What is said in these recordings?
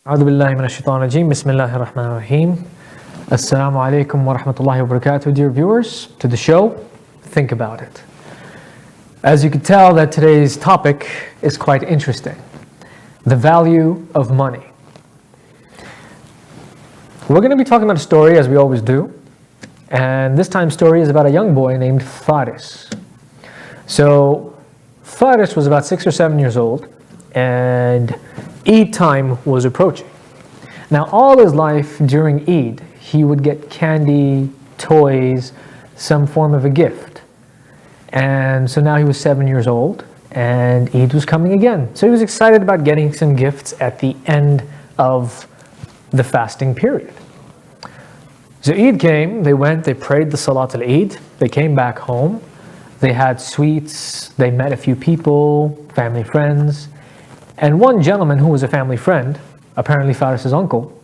أعوذ بالله من الشيطان الرجيم. Bismillahir Rahmanir Rahim. Assalamu alaikum wa rahmatullahi wa barakatuh, dear viewers, to the show. Think about it. As you can tell, that today's topic is quite interesting. The value of money. We're going to be talking about a story, as we always do. And this time's story is about a young boy named Faris. So, Faris was about 6 or 7 years old, and Eid time was approaching. Now, all his life during Eid, he would get candy, toys, some form of a gift. And so now he was 7 years old, and Eid was coming again. So he was excited about getting some gifts at the end of the fasting period. So Eid came, they went, they prayed the Salat al-Eid, they came back home, they had sweets, they met a few people, family, friends. And one gentleman who was a family friend, apparently Faris' uncle,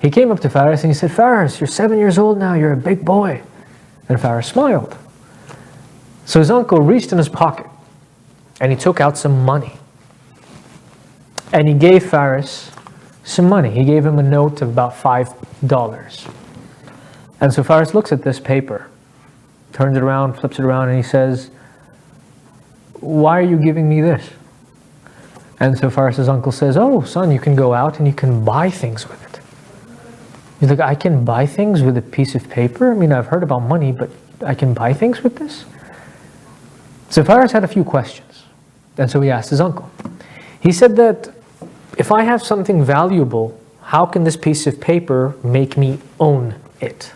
he came up to Faris and he said, "Faris, you're 7 years old now, you're a big boy." And Faris smiled. So his uncle reached in his pocket and he took out some money. And he gave Faris some money. He gave him a note of about $5. And so Faris looks at this paper, turns it around, flips it around, and he says, "Why are you giving me this?" And so Faris' uncle says, "Oh, son, you can go out and you can buy things with it." He's like, "I can buy things with a piece of paper? I mean, I've heard about money, but I can buy things with this?" So Faris had a few questions. And so he asked his uncle. He said that, "If I have something valuable, how can this piece of paper make me own it?"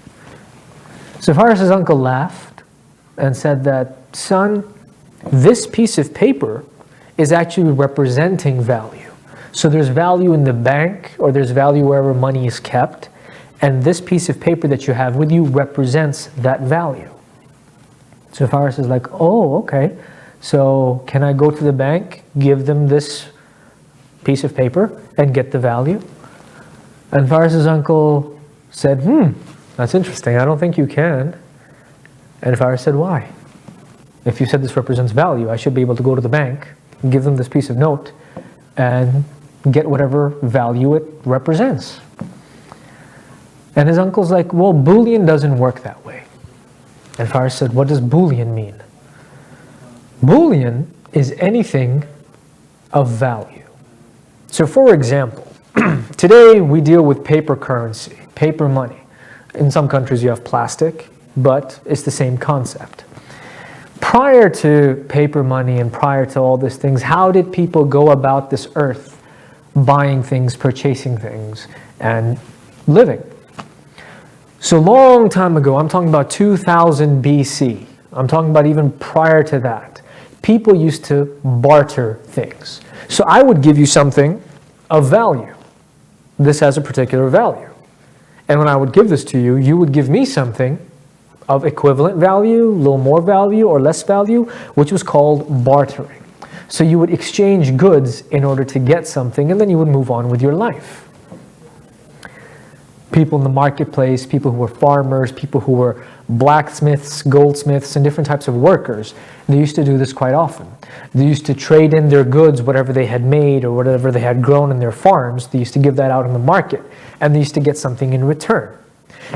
So Faris' uncle laughed and said that, "Son, this piece of paper is actually representing value. So there's value in the bank, or there's value wherever money is kept, and this piece of paper that you have with you represents that value." So Faris is like, "Oh, okay. So can I go to the bank, give them this piece of paper, and get the value?" And Faris' uncle said, "That's interesting. I don't think you can." And Faris said, "Why? If you said this represents value, I should be able to go to the bank, give them this piece of note, and get whatever value it represents." And his uncle's like, "Well, bullion doesn't work that way." And Faris said, "What does bullion mean?" Bullion is anything of value. So for example, today we deal with paper currency, paper money. In some countries you have plastic, but it's the same concept. Prior to paper money and prior to all these things, how did people go about this earth buying things, purchasing things, and living? So long time ago, I'm talking about 2000 BC, I'm talking about even prior to that, people used to barter things. So I would give you something of value. This has a particular value. And when I would give this to you, you would give me something of equivalent value, a little more value or less value, which was called bartering. So you would exchange goods in order to get something, and then you would move on with your life. People in the marketplace, people who were farmers, people who were blacksmiths, goldsmiths, and different types of workers, they used to do this quite often. They used to trade in their goods, whatever they had made or whatever they had grown in their farms. They used to give that out in the market, and they used to get something in return.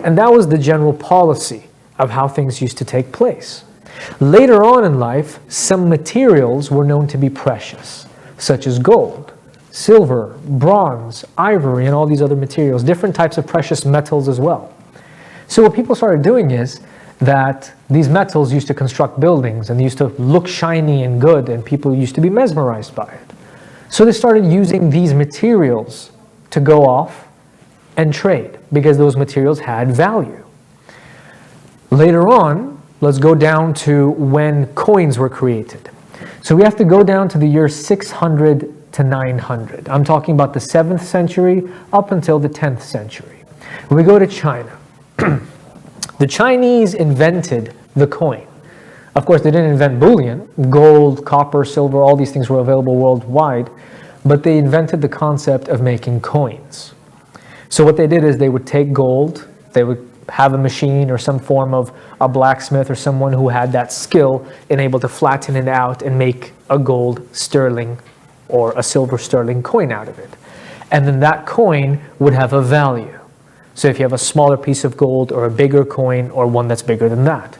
And that was the general policy of how things used to take place. Later on in life, some materials were known to be precious, such as gold, silver, bronze, ivory, and all these other materials, different types of precious metals as well. So what people started doing is that these metals used to construct buildings, and they used to look shiny and good, and people used to be mesmerized by it. So they started using these materials to go off and trade, because those materials had value. Later on, let's go down to when coins were created. So we have to go down to the year 600 to 900. I'm talking about the 7th century up until the 10th century. We go to China. The Chinese invented the coin. Of course, they didn't invent bullion. Gold, copper, silver, all these things were available worldwide, but they invented the concept of making coins. So what they did is they would take gold, they would have a machine or some form of a blacksmith or someone who had that skill and able to flatten it out and make a gold sterling or a silver sterling coin out of it. and then that coin would have a value. So if you have a smaller piece of gold or a bigger coin or one that's bigger than that.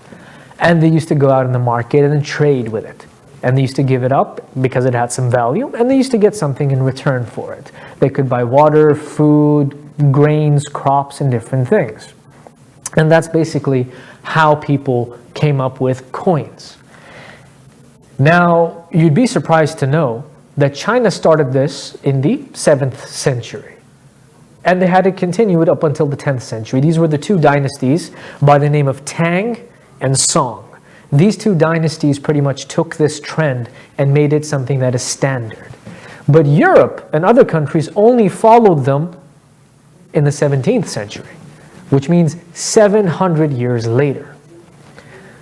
And they used to go out in the market and then trade with it. And they used to give it up because it had some value, and they used to get something in return for it. They could buy water, food, grains, crops, and different things. And that's basically how people came up with coins. Now, you'd be surprised to know that China started this in the 7th century. And they had to continue it up until the 10th century. These were the two dynasties by the name of Tang and Song. These two dynasties pretty much took this trend and made it something that is standard. But Europe and other countries only followed them in the 17th century, which means 700 years later.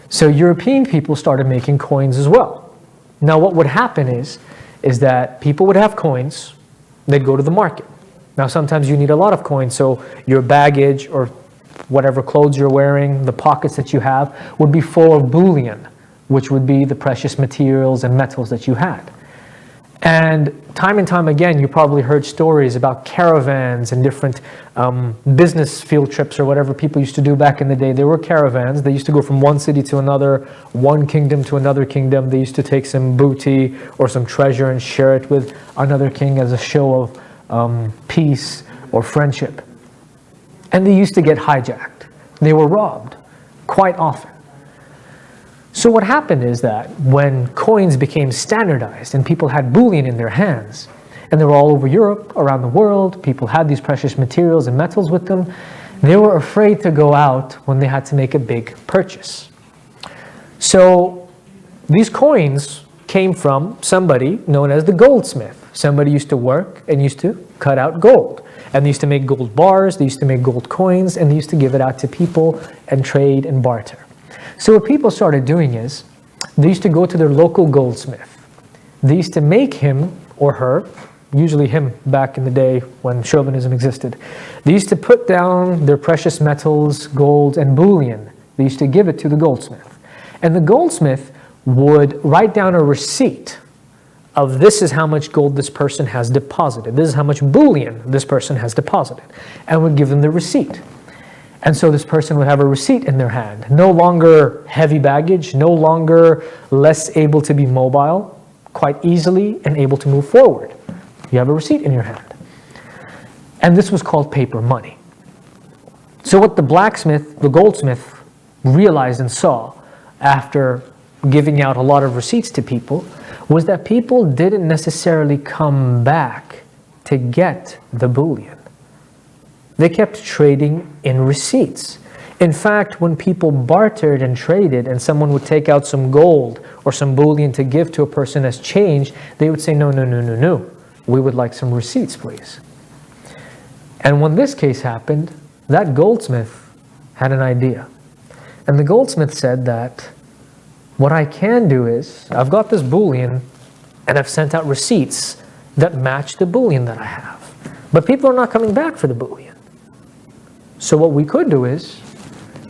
So European people started making coins as well. Now what would happen is that people would have coins, they'd go to the market. Now sometimes you need a lot of coins, so your baggage or whatever clothes you're wearing, the pockets that you have, would be full of bullion, which would be the precious materials and metals that you had. And time again, you probably heard stories about caravans and different business field trips or whatever people used to do back in the day. There were caravans. They used to go from one city to another, one kingdom to another kingdom. They used to take some booty or some treasure and share it with another king as a show of peace or friendship. And they used to get hijacked. They were robbed quite often. So what happened is that when coins became standardized and people had bullion in their hands, and they were all over Europe, around the world, people had these precious materials and metals with them, they were afraid to go out when they had to make a big purchase. So these coins came from somebody known as the goldsmith. Somebody used to work and used to cut out gold. And they used to make gold bars, they used to make gold coins, and they used to give it out to people and trade and barter. So what people started doing is, they used to go to their local goldsmith. They used to make him or her, usually him back in the day when chauvinism existed, they used to put down their precious metals, gold, and bullion. They used to give it to the goldsmith. And the goldsmith would write down a receipt of this is how much gold this person has deposited. This is how much bullion this person has deposited. And would give them the receipt. And so this person would have a receipt in their hand. No longer heavy baggage, no longer less able to be mobile, quite easily and able to move forward. You have a receipt in your hand. And this was called paper money. So what the blacksmith, the goldsmith, realized and saw after giving out a lot of receipts to people was that people didn't necessarily come back to get the bullion. They kept trading in receipts. In fact, when people bartered and traded and someone would take out some gold or some bullion to give to a person as change, they would say, no, no, no, no, no. We would like some receipts, please. And when this case happened, that goldsmith had an idea. And the goldsmith said that what I can do is, I've got this bullion and I've sent out receipts that match the bullion that I have. But people are not coming back for the bullion. So what we could do is,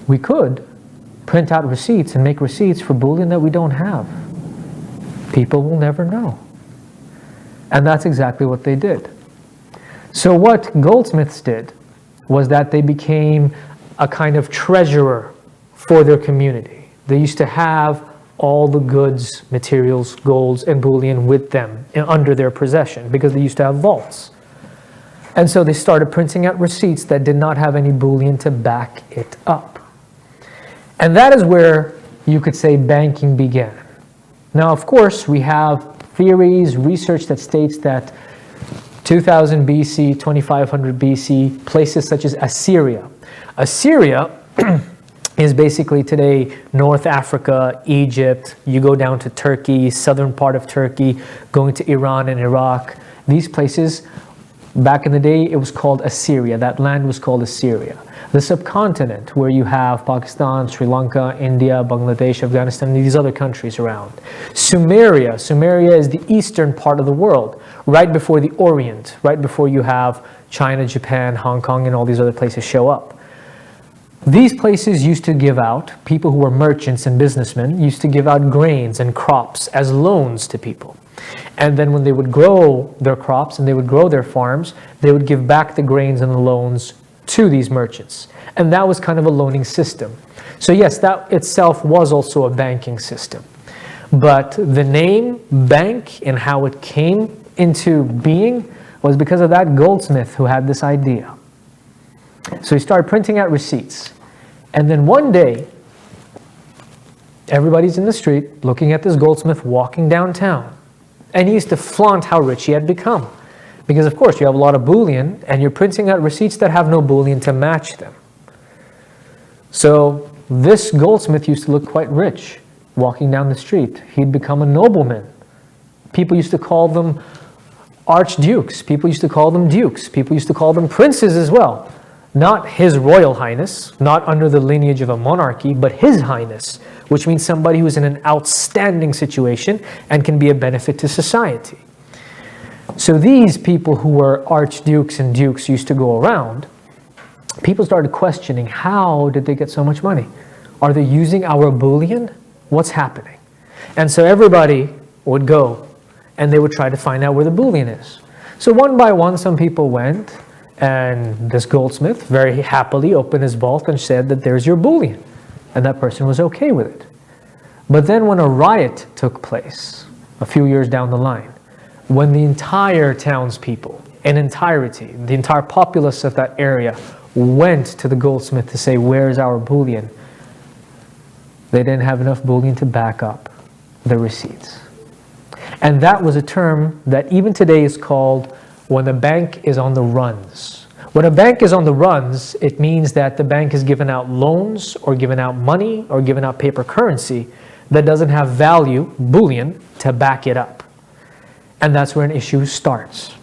we could print out receipts and make receipts for bullion that we don't have. People will never know. And that's exactly what they did. So what goldsmiths did was that they became a kind of treasurer for their community. They used to have all the goods, materials, golds, and bullion with them under their possession because they used to have vaults. And so they started printing out receipts that did not have any bullion to back it up. And that is where you could say banking began. Now, of course, we have theories, research that states that 2000 BC, 2500 BC, places such as Assyria. Assyria is basically today North Africa, Egypt. You go down to Turkey, southern part of Turkey, going to Iran and Iraq. These places, back in the day, it was called Assyria. That land was called Assyria. The subcontinent, where you have Pakistan, Sri Lanka, India, Bangladesh, Afghanistan, and these other countries around. Sumeria. Sumeria is the eastern part of the world, right before the Orient, right before you have China, Japan, Hong Kong, and all these other places show up. These places used to give out, people who were merchants and businessmen used to give out grains and crops as loans to people. And then when they would grow their crops and they would grow their farms, they would give back the grains and the loans to these merchants. And that was kind of a loaning system. So yes, that itself was also a banking system. But the name bank and how it came into being was because of that goldsmith who had this idea. So he started printing out receipts. And then one day, everybody's in the street looking at this goldsmith walking downtown. And he used to flaunt how rich he had become. Because of course you have a lot of bullion and you're printing out receipts that have no bullion to match them. So this goldsmith used to look quite rich walking down the street. He'd become a nobleman. People used to call them archdukes. People used to call them dukes. People used to call them princes as well. Not His Royal Highness, not under the lineage of a monarchy, but His Highness, which means somebody who's in an outstanding situation and can be a benefit to society. So these people who were archdukes and dukes used to go around. People started questioning, how did they get so much money? Are they using our bullion? What's happening? And so everybody would go and they would try to find out where the bullion is. So one by one, some people went, and this goldsmith very happily opened his vault and said that there's your bullion. And that person was okay with it. But then when a riot took place a few years down the line, when the entire townspeople, in entirety, the entire populace of that area went to the goldsmith to say, where's our bullion? They didn't have enough bullion to back up the receipts. And that was a term that even today is called when the bank is on the runs. When a bank is on the runs, it means that the bank has given out loans or given out money or given out paper currency that doesn't have value, bullion, to back it up. And that's where an issue starts.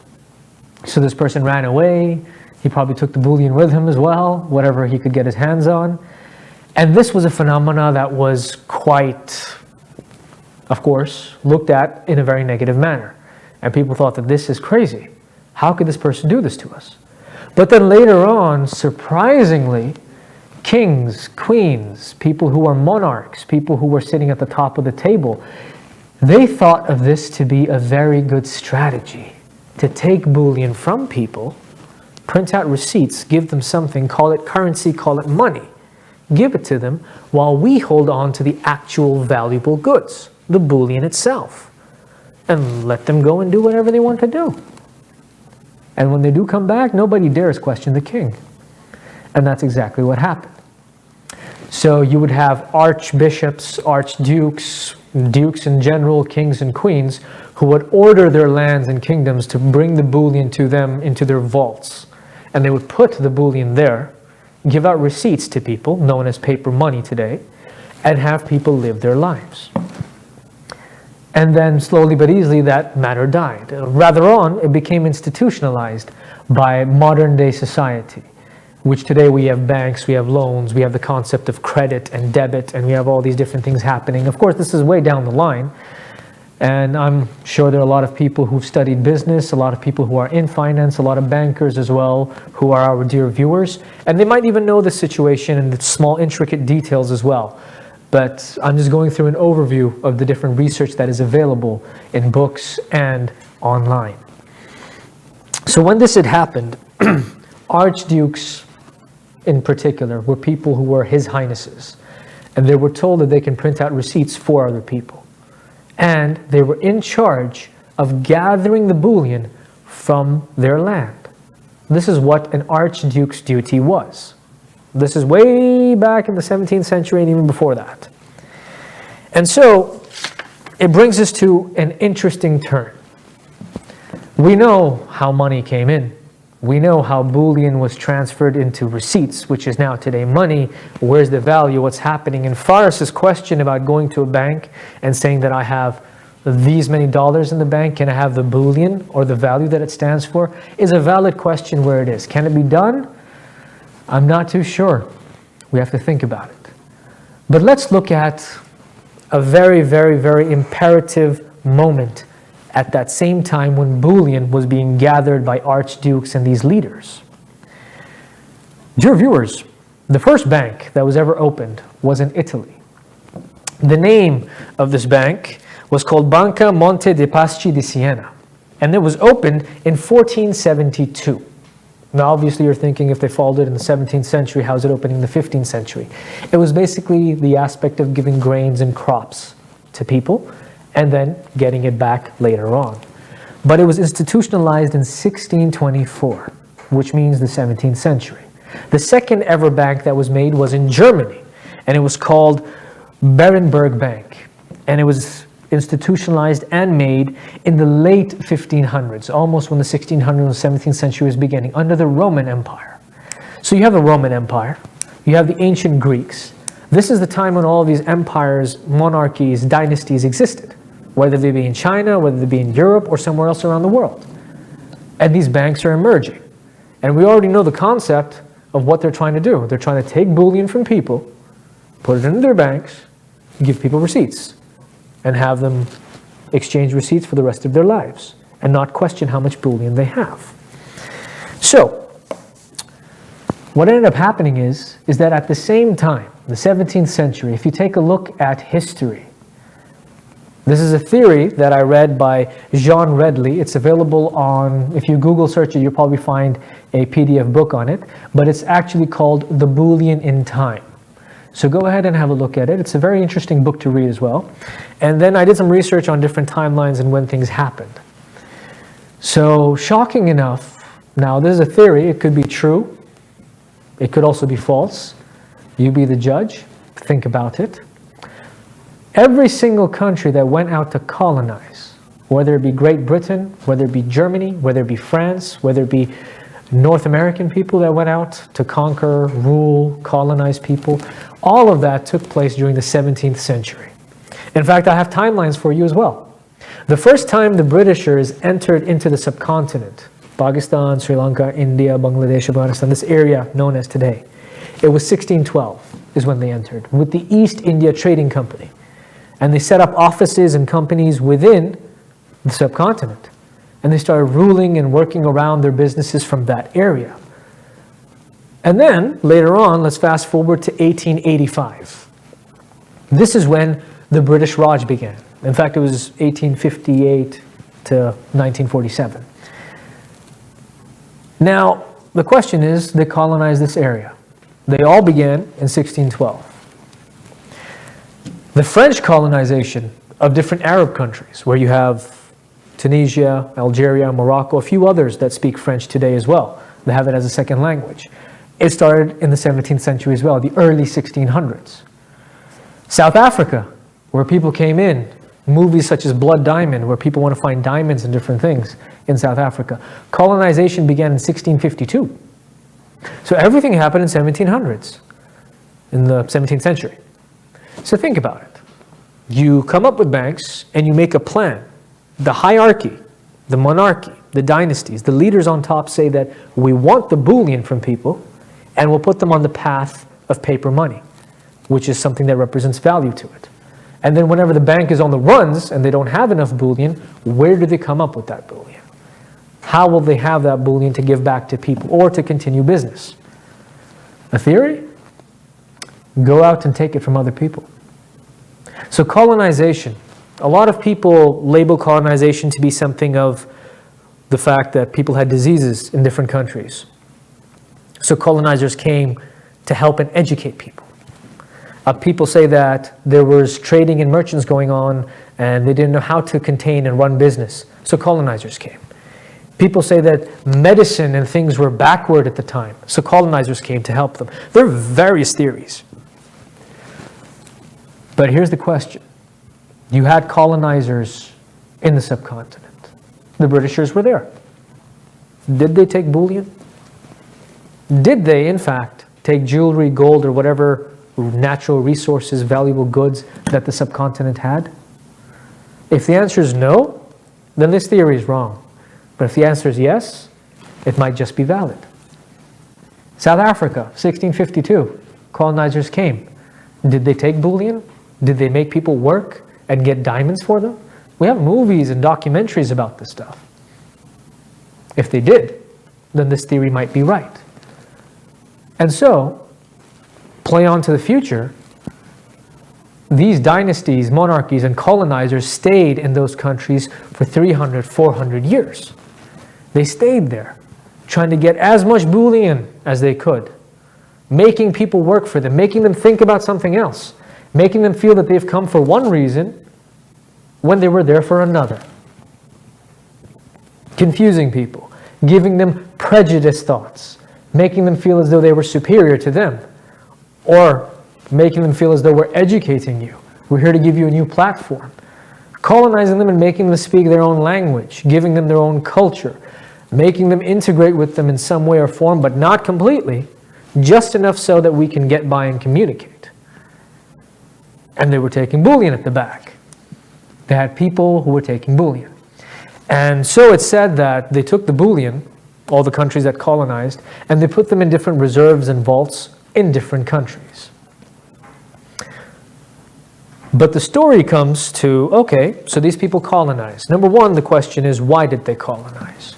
So this person ran away. He probably took the bullion with him as well, whatever he could get his hands on. And this was a phenomena that was quite, of course, looked at in a very negative manner. And people thought that this is crazy. How could this person do this to us? But then later on, surprisingly, kings, queens, people who are monarchs, people who were sitting at the top of the table, they thought of this to be a very good strategy. To take bullion from people, print out receipts, give them something, call it currency, call it money. Give it to them while we hold on to the actual valuable goods, the bullion itself. And let them go and do whatever they want to do. And when they do come back, nobody dares question the king. And that's exactly what happened. So you would have archbishops, archdukes, dukes in general, kings and queens, who would order their lands and kingdoms to bring the bullion to them into their vaults. And they would put the bullion there, give out receipts to people, known as paper money today, and have people live their lives. And then slowly but easily that matter died. Rather on, it became institutionalized by modern day society, which today we have banks, we have loans, we have the concept of credit and debit, and we have all these different things happening. Of course, this is way down the line. And I'm sure there are a lot of people who've studied business, a lot of people who are in finance, a lot of bankers as well, who are our dear viewers. And they might even know the situation and the small intricate details as well. But I'm just going through an overview of the different research that is available in books and online. So when this had happened, archdukes in particular were people who were His Highnesses. And they were told that they can print out receipts for other people. And they were in charge of gathering the bullion from their land. This is what an archduke's duty was. This is way back in the 17th century and even before that. And so it brings us to an interesting turn. We know how money came in. We know how bullion was transferred into receipts, which is now today money. Where's the value? What's happening? And Faris's question about going to a bank and saying that I have these many dollars in the bank, can I have the bullion or the value that it stands for, is a valid question where it is. Can it be done? I'm not too sure. We have to think about it. But let's look at a very, very, very imperative moment at that same time when bullion was being gathered by archdukes and these leaders. Dear viewers, The first bank that was ever opened was in Italy. The name of this bank was called Banca Monte dei Paschi di Siena, and it was opened in 1472. Now, obviously, you're thinking if they folded in the 17th century, how's it opening in the 15th century? It was basically the aspect of giving grains and crops to people and then getting it back later on. But it was institutionalized in 1624, which means the 17th century. The second ever bank that was made was in Germany, and it was called Berenberg Bank, and it was institutionalized and made in the late 1500s, almost when the 1600s and 17th century was beginning, under the Roman Empire. So you have the Roman Empire, you have the ancient Greeks. This is the time when all these empires, monarchies, dynasties existed, whether they be in China, whether they be in Europe, or somewhere else around the world. And these banks are emerging. And we already know the concept of what they're trying to do. They're trying to take bullion from people, put it into their banks, give people receipts, and have them exchange receipts for the rest of their lives and not question how much bullion they have. So, what ended up happening is that at the same time, the 17th century, if you take a look at history, this is a theory that I read by Jean Redley. It's available on, if you Google search it, you'll probably find a PDF book on it, but it's actually called The Bullion in Time. So go ahead and have a look at it. It's a very interesting book to read as well. And then I did some research on different timelines and when things happened. So shocking enough, now this is a theory, it could be true, it could also be false. You be the judge, think about it. Every single country that went out to colonize, whether it be Great Britain, whether it be Germany, whether it be France, whether it be North American people that went out to conquer, rule, colonize people, all of that took place during the 17th century. In fact, I have timelines for you as well. The first time the Britishers entered into the subcontinent, Pakistan, Sri Lanka, India, Bangladesh, Afghanistan, this area known as today, it was 1612 is when they entered with the East India Trading Company. And they set up offices and companies within the subcontinent. And they started ruling and working around their businesses from that area. And then, later on, let's fast forward to 1885. This is when the British Raj began. In fact, it was 1858 to 1947. Now, the question is, they colonized this area. They all began in 1612. The French colonization of different Arab countries, where you have Tunisia, Algeria, Morocco, a few others that speak French today as well. They have it as a second language. It started in the 17th century as well, the early 1600s. South Africa, where people came in, movies such as Blood Diamond, where people want to find diamonds and different things in South Africa. Colonization began in 1652. So everything happened in 1700s, in the 17th century. So think about it. You come up with banks and you make a plan. The hierarchy, the monarchy, the dynasties, the leaders on top say that we want the bullion from people and we'll put them on the path of paper money, which is something that represents value to it. And then whenever the bank is on the runs and they don't have enough bullion, where do they come up with that bullion? How will they have that bullion to give back to people or to continue business? A theory? Go out and take it from other people. So colonization. A lot of people label colonization to be something of the fact that people had diseases in different countries. So colonizers came to help and educate people. People say that there was trading and merchants going on and they didn't know how to contain and run business. So colonizers came. People say that medicine and things were backward at the time. So colonizers came to help them. There are various theories. But here's the question. You had colonizers in the subcontinent. The Britishers were there. Did they take bullion? Did they, in fact, take jewelry, gold, or whatever natural resources, valuable goods that the subcontinent had? If the answer is no, then this theory is wrong. But if the answer is yes, it might just be valid. South Africa, 1652, colonizers came. Did they take bullion? Did they make people work and get diamonds for them? We have movies and documentaries about this stuff. If they did, then this theory might be right. And so, play on to the future, these dynasties, monarchies, and colonizers stayed in those countries for 300, 400 years. They stayed there, trying to get as much bullion as they could, making people work for them, making them think about something else, making them feel that they've come for one reason when they were there for another. Confusing people, giving them prejudiced thoughts, making them feel as though they were superior to them, or making them feel as though we're educating you. We're here to give you a new platform. Colonizing them and making them speak their own language, giving them their own culture, making them integrate with them in some way or form, but not completely, just enough so that we can get by and communicate. And they were taking bullion at the back. They had people who were taking bullion. And so it's said that they took the bullion, all the countries that colonized, and they put them in different reserves and vaults in different countries. But the story comes to, okay, so these people colonized. Number one, the question is, why did they colonize?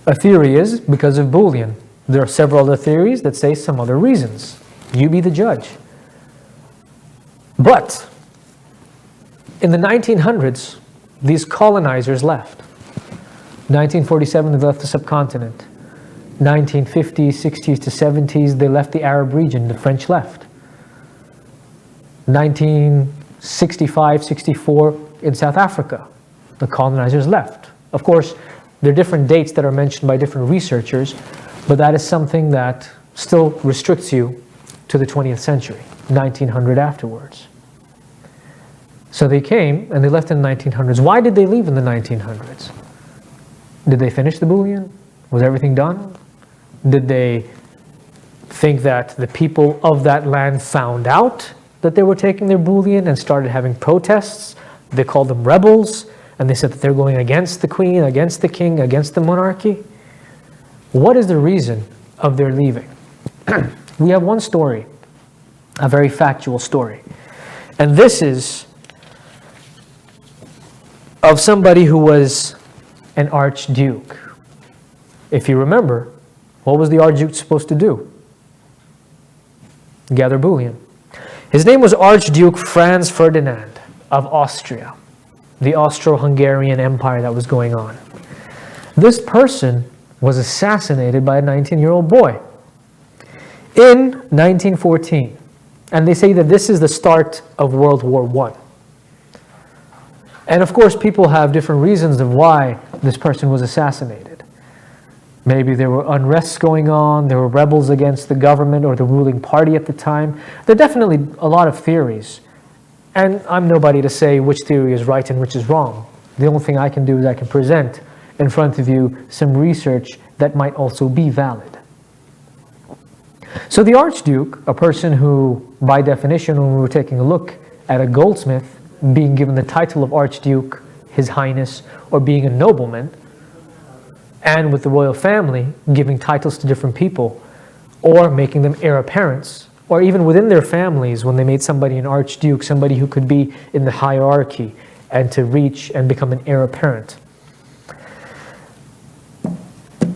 A theory is because of bullion. There are several other theories that say some other reasons. You be the judge. But in the 1900s, these colonizers left. 1947, they left the subcontinent. 1950s, 60s to 70s, they left the Arab region. The French left. 1965, 64 in South Africa, the colonizers left. Of course, there are different dates that are mentioned by different researchers, but that is something that still restricts you to the 20th century, 1900 afterwards. So they came and they left in the 1900s. Why did they leave in the 1900s? Did they finish the bullion? Was everything done? Did they think that the people of that land found out that they were taking their bullion and started having protests? They called them rebels, and they said that they're going against the queen, against the king, against the monarchy. What is the reason of their leaving? We have one story, a very factual story. And this is of somebody who was an archduke. If you remember, what was the archduke supposed to do? Gather bullion. His name was Archduke Franz Ferdinand of Austria, the Austro-Hungarian Empire that was going on. This person was assassinated by a 19-year-old boy in 1914. And they say that this is the start of World War I. And of course, people have different reasons of why this person was assassinated. Maybe there were unrests going on, there were rebels against the government or the ruling party at the time. There are definitely a lot of theories. And I'm nobody to say which theory is right and which is wrong. The only thing I can do is I can present in front of you some research that might also be valid. So the Archduke, a person who, by definition, when we were taking a look at a goldsmith, being given the title of Archduke, His Highness, or being a nobleman, and with the royal family, giving titles to different people, or making them heir apparents, or even within their families, when they made somebody an Archduke, somebody who could be in the hierarchy, and to reach and become an heir apparent.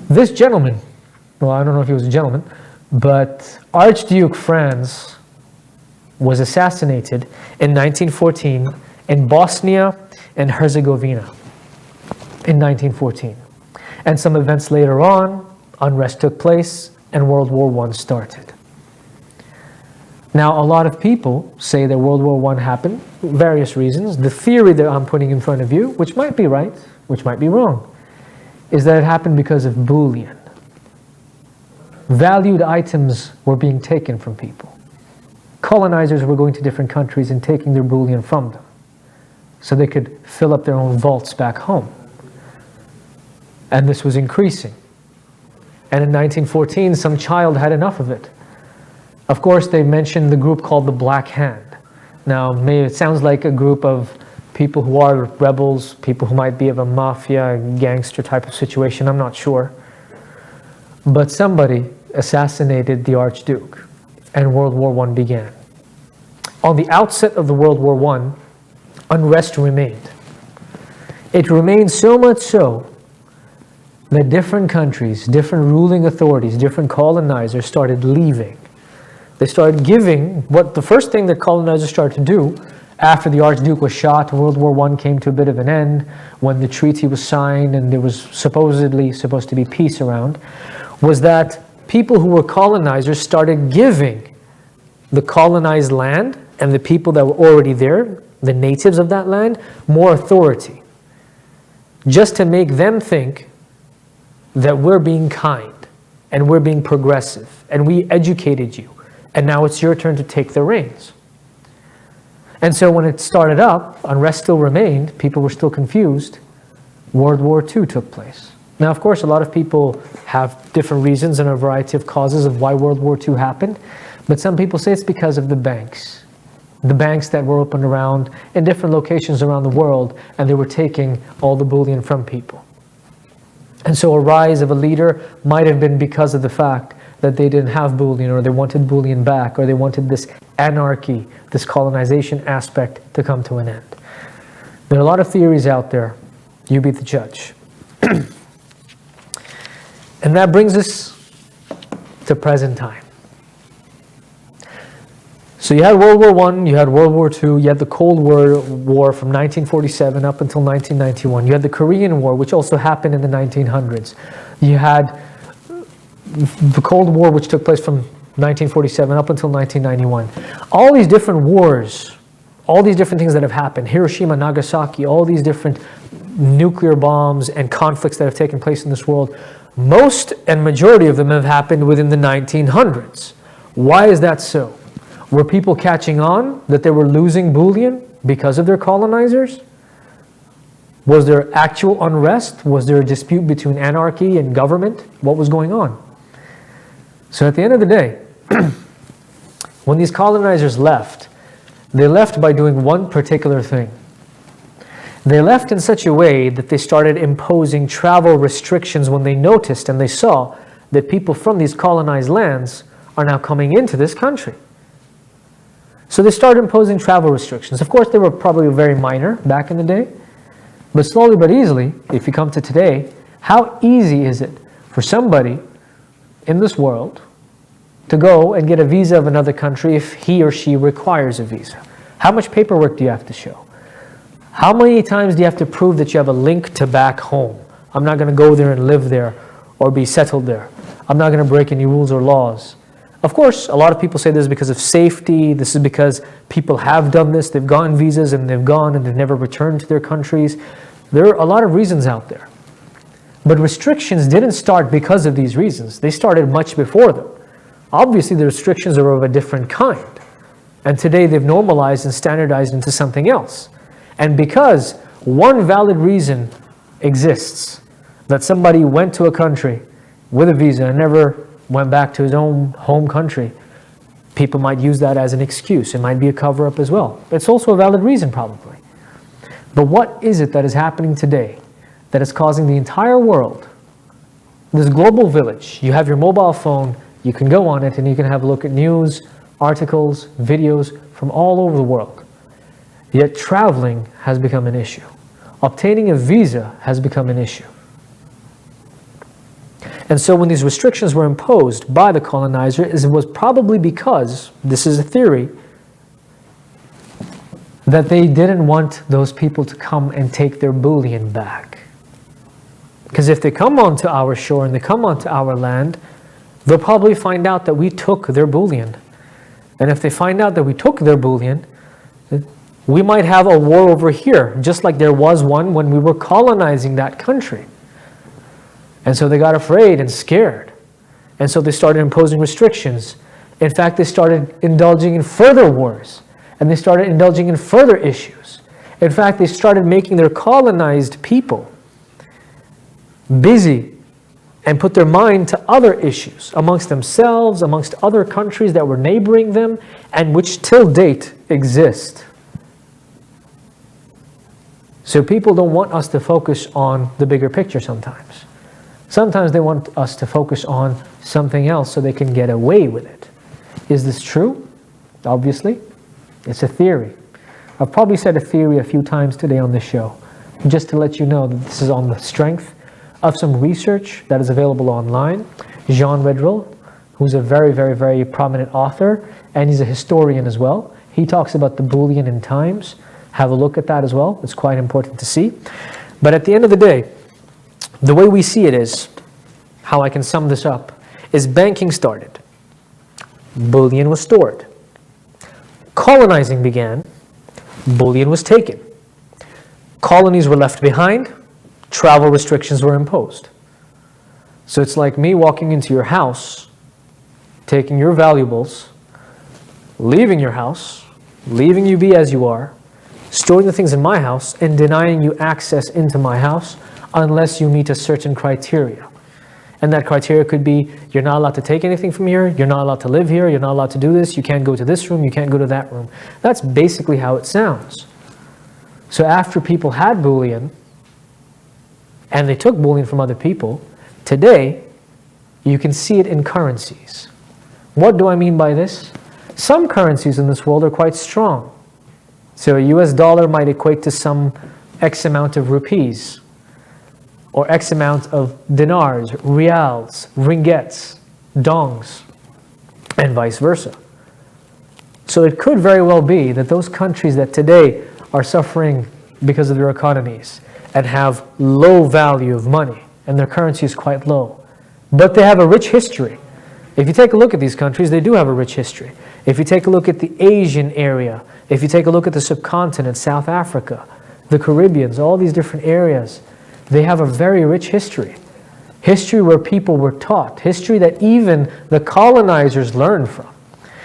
This gentleman, well, I don't know if he was a gentleman, but Archduke Franz was assassinated in 1914 in Bosnia and Herzegovina in 1914. And some events later on, unrest took place and World War I started. Now, a lot of people say that World War I happened for various reasons. The theory that I'm putting in front of you, which might be right, which might be wrong, is that it happened because of bullion. Valued items were being taken from people. Colonizers were going to different countries and taking their bullion from them so they could fill up their own vaults back home. And this was increasing. And in 1914, some child had enough of it. Of course, they mentioned the group called the Black Hand. Now, maybe it sounds like a group of people who are rebels, people who might be of a mafia, gangster type of situation, I'm not sure. But somebody assassinated the Archduke, and World War I began. On the outset of the World War I, unrest remained. It remained so much so that different countries, different ruling authorities, different colonizers started leaving. They started giving what the first thing that colonizers started to do after the Archduke was shot, World War I came to a bit of an end, when the treaty was signed and there was supposedly supposed to be peace around, was that people who were colonizers started giving the colonized land and the people that were already there, the natives of that land, more authority, just to make them think that we're being kind and we're being progressive and we educated you and now it's your turn to take the reins. And so when it started up, unrest still remained, people were still confused, World War II took place. Now, of course, a lot of people have different reasons and a variety of causes of why World War II happened, but some people say it's because of the banks that were opened around in different locations around the world, and they were taking all the bullion from people. And so a rise of a leader might have been because of the fact that they didn't have bullion, or they wanted bullion back, or they wanted this anarchy, this colonization aspect to come to an end. There are a lot of theories out there. You be the judge. And that brings us to present time. So you had World War I, you had World War II, you had the Cold War from 1947 up until 1991. You had the Korean War, which also happened in the 1900s. You had the Cold War, which took place from 1947 up until 1991. All these different wars, all these different things that have happened, Hiroshima, Nagasaki, all these different nuclear bombs and conflicts that have taken place in this world, most and majority of them have happened within the 1900s. Why is that so? Were people catching on that they were losing bullion because of their colonizers? Was there actual unrest? Was there a dispute between anarchy and government? What was going on? So at the end of the day, when these colonizers left, they left by doing one particular thing. They left in such a way that they started imposing travel restrictions when they noticed and they saw that people from these colonized lands are now coming into this country. So they started imposing travel restrictions. Of course, they were probably very minor back in the day, but slowly but easily, if you come to today, how easy is it for somebody in this world to go and get a visa of another country if he or she requires a visa? How much paperwork do you have to show? How many times do you have to prove that you have a link to back home? I'm not going to go there and live there or be settled there. I'm not going to break any rules or laws. Of course, a lot of people say this is because of safety. This is because people have done this. They've gotten visas and they've gone and they've never returned to their countries. There are a lot of reasons out there. But restrictions didn't start because of these reasons. They started much before them. Obviously, the restrictions are of a different kind. And today they've normalized and standardized into something else. And because one valid reason exists, that somebody went to a country with a visa and never went back to his own home country, people might use that as an excuse. It might be a cover-up as well. It's also a valid reason, probably. But what is it that is happening today that is causing the entire world, this global village? You have your mobile phone, you can go on it and you can have a look at news, articles, videos from all over the world. Yet traveling has become an issue. Obtaining a visa has become an issue. And so when these restrictions were imposed by the colonizer, it was probably because, this is a theory, that they didn't want those people to come and take their bullion back. Because if they come onto our shore and they come onto our land, they'll probably find out that we took their bullion. And if they find out that we took their bullion, we might have a war over here, just like there was one when we were colonizing that country. And so they got afraid and scared. And so they started imposing restrictions. In fact, they started indulging in further wars. And they started indulging in further issues. In fact, they started making their colonized people busy and put their mind to other issues amongst themselves, amongst other countries that were neighboring them, and which till date exist. So people don't want us to focus on the bigger picture sometimes. Sometimes they want us to focus on something else so they can get away with it. Is this true? Obviously. It's a theory. I've probably said a theory a few times today on this show, just to let you know that this is on the strength of some research that is available online. Jean Redrell, who's a very, very, very prominent author, and he's a historian as well. He talks about the bullion in times. Have a look at that as well. It's quite important to see. But at the end of the day, the way we see it is, how I can sum this up, is banking started. Bullion was stored. Colonizing began. Bullion was taken. Colonies were left behind. Travel restrictions were imposed. So it's like me walking into your house, taking your valuables, leaving your house, leaving you be as you are, storing the things in my house, and denying you access into my house unless you meet a certain criteria. And that criteria could be, you're not allowed to take anything from here, you're not allowed to live here, you're not allowed to do this, you can't go to this room, you can't go to that room. That's basically how it sounds. So after people had bullion, and they took bullion from other people, today, you can see it in currencies. What do I mean by this? Some currencies in this world are quite strong. So a US dollar might equate to some X amount of rupees, or X amount of dinars, rials, ringgits, dongs, and vice versa. So it could very well be that those countries that today are suffering because of their economies and have low value of money, and their currency is quite low, but they have a rich history. If you take a look at these countries, they do have a rich history. If you take a look at the Asian area, if you take a look at the subcontinent, South Africa, the Caribbeans, all these different areas, they have a very rich history. History where people were taught, history that even the colonizers learned from.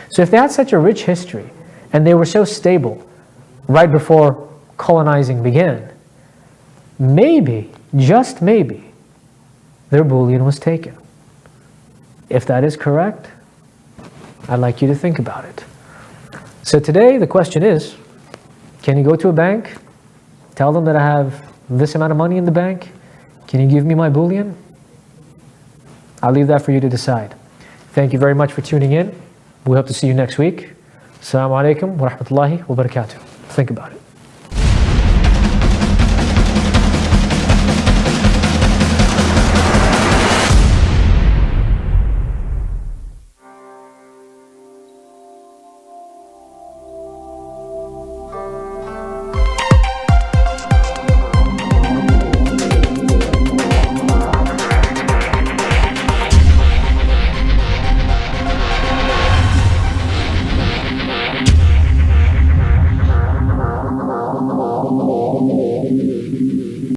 So if they had such a rich history, and they were so stable right before colonizing began, maybe, just maybe, their bullion was taken. If that is correct, I'd like you to think about it. So today, the question is, can you go to a bank, tell them that I have this amount of money in the bank, can you give me my bullion? I'll leave that for you to decide. Thank you very much for tuning in. We hope to see you next week. Assalamu alaikum wa rahmatullahi wa barakatuh. Think about it.